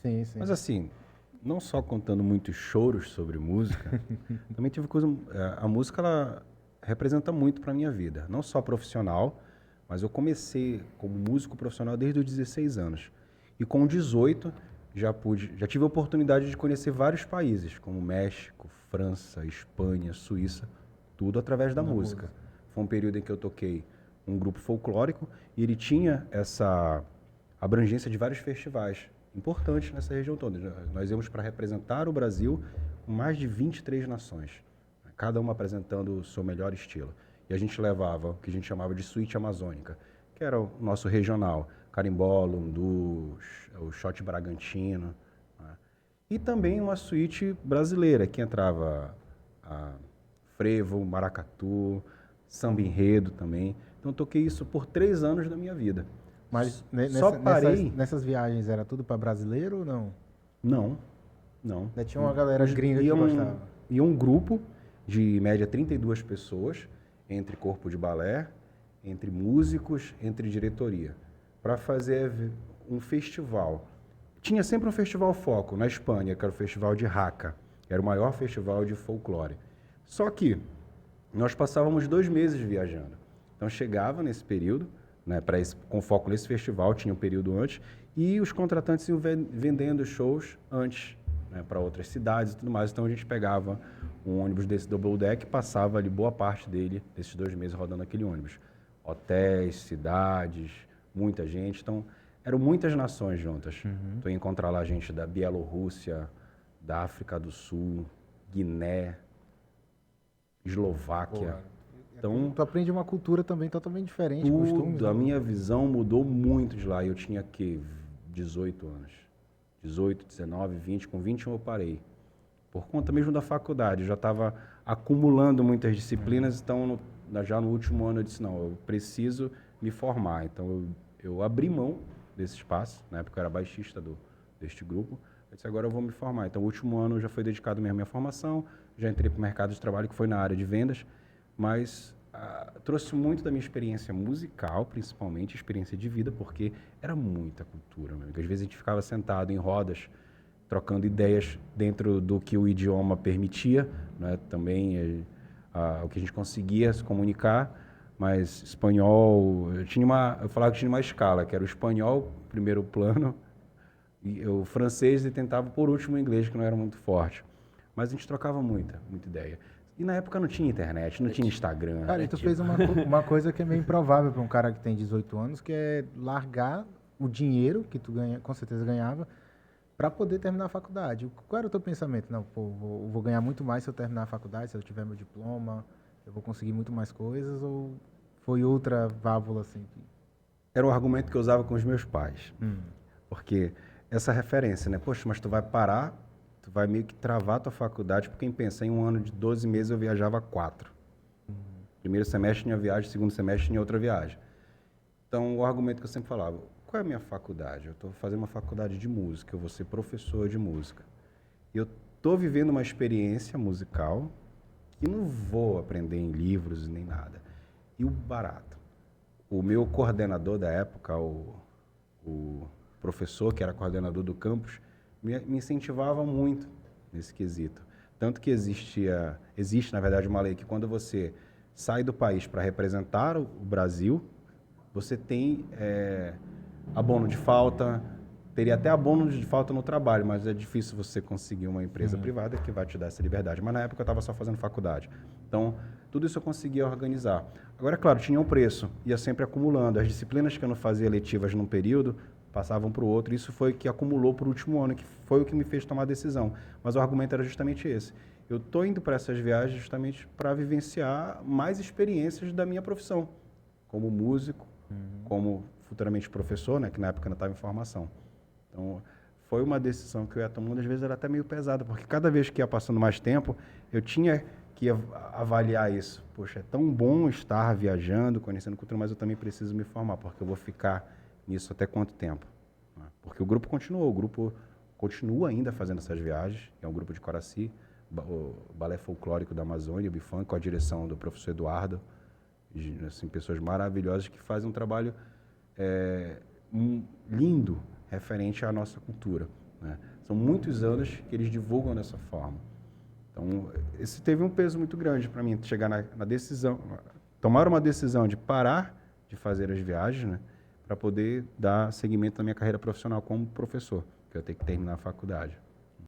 Sim, sim. Mas assim, não só contando muitos choros sobre música, também tive coisa. A música ela representa muito para minha vida, não só profissional, mas eu comecei como músico profissional desde os 16 anos. E com 18 já tive a oportunidade de conhecer vários países, como México, França, Espanha, Suíça, tudo através da Na música. música. Foi um período em que eu toquei um grupo folclórico e ele tinha essa abrangência de vários festivais importantes nessa região toda. Nós íamos para representar o Brasil com mais de 23 nações, cada uma apresentando o seu melhor estilo. E a gente levava o que a gente chamava de suíte amazônica, que era o nosso regional, carimbó, lundu, o shot bragantino, né? E também uma suíte brasileira, que entrava a frevo, maracatu, samba enredo também. Então eu toquei isso por 3 anos da minha vida. Mas Só parei... nessas viagens era tudo para brasileiro ou não? Não, não. Ainda tinha uma galera gringa que Iam, gostava. ia um grupo de média 32 pessoas, entre corpo de balé, entre músicos, entre diretoria, para fazer um festival. Tinha sempre um festival foco na Espanha, que era o Festival de Jaca, era o maior festival de folclore. Só que nós passávamos 2 meses viajando. Então chegava nesse período, né, com foco nesse festival, tinha um período antes, e os contratantes iam vendendo shows antes, né, para outras cidades e tudo mais. Então a gente pegava um ônibus desse double deck e passava ali boa parte dele, desses 2 meses rodando aquele ônibus. Hotéis, cidades, muita gente. Então eram muitas nações juntas. Então ia encontrar lá gente da Bielorrússia, da África do Sul, Guiné, Eslováquia. Então, Tu aprende uma cultura também totalmente diferente, costumes, tudo, a né? minha visão mudou muito de lá. Eu tinha que 18 anos. 18, 19, 20, com 21 eu parei. Por conta mesmo da faculdade, eu já estava acumulando muitas disciplinas, então já no último ano eu disse, não, eu preciso me formar. Então eu abri mão desse espaço, na época eu era baixista deste grupo, eu disse, agora eu vou me formar. Então o último ano já foi dedicado mesmo à minha formação, já entrei para o mercado de trabalho, que foi na área de vendas, mas trouxe muito da minha experiência musical, principalmente, experiência de vida, porque era muita cultura, meu amigo. Às vezes a gente ficava sentado em rodas, trocando ideias dentro do que o idioma permitia, né? Também o que a gente conseguia se comunicar, mas espanhol, eu falava que tinha uma escala, que era o espanhol, primeiro plano, e o francês e tentava por último o inglês, que não era muito forte. Mas a gente trocava muita ideia. E na época não tinha internet, não tinha Instagram. Cara, Né? e tu fez uma coisa que é meio improvável para um cara que tem 18 anos, que é largar o dinheiro que tu ganha, com certeza ganhava, para poder terminar a faculdade. Qual era o teu pensamento? Não, pô, vou ganhar muito mais se eu terminar a faculdade, se eu tiver meu diploma, eu vou conseguir muito mais coisas, ou foi outra válvula assim? Era um argumento que eu usava com os meus pais. Porque essa referência, né? Poxa, mas tu vai parar, tu vai meio que travar a tua faculdade, porque quem pensa em um ano de 12 meses eu viajava 4. Primeiro semestre tinha viagem, segundo semestre tinha outra viagem. Então, o argumento que eu sempre falava, qual é a minha faculdade? Eu estou fazendo uma faculdade de música, eu vou ser professor de música. E eu estou vivendo uma experiência musical que não vou aprender em livros nem nada. E o barato? O meu coordenador da época, o professor que era coordenador do campus, me incentivava muito nesse quesito. Tanto que existe, na verdade, uma lei que quando você sai do país para representar o Brasil, você tem abono de falta, teria até abono de falta no trabalho, mas é difícil você conseguir uma empresa privada que vai te dar essa liberdade. Mas na época eu estava só fazendo faculdade. Então, tudo isso eu conseguia organizar. Agora, é claro, tinha um preço, ia sempre acumulando. As disciplinas que eu não fazia letivas num período, passavam para o outro. Isso foi o que acumulou para o último ano, que foi o que me fez tomar a decisão. Mas o argumento era justamente esse. Eu estou indo para essas viagens justamente para vivenciar mais experiências da minha profissão, como músico, como futuramente professor, né, que na época ainda estava em formação. Então, foi uma decisão que eu ia tomando, às vezes era até meio pesada, porque cada vez que ia passando mais tempo, eu tinha que avaliar isso. Poxa, é tão bom estar viajando, conhecendo cultura, mas eu também preciso me formar, porque eu vou ficar nisso até quanto tempo? Porque o grupo continua ainda fazendo essas viagens, é um grupo de Coraci, o Balé Folclórico da Amazônia, o Bifan, com a direção do professor Eduardo, assim, pessoas maravilhosas que fazem um trabalho lindo referente à nossa cultura. né? São muitos anos que eles divulgam dessa forma. Então, esse teve um peso muito grande para mim, chegar na decisão, tomar uma decisão de parar de fazer as viagens, né, para poder dar seguimento na minha carreira profissional como professor, que eu tenho que terminar a faculdade.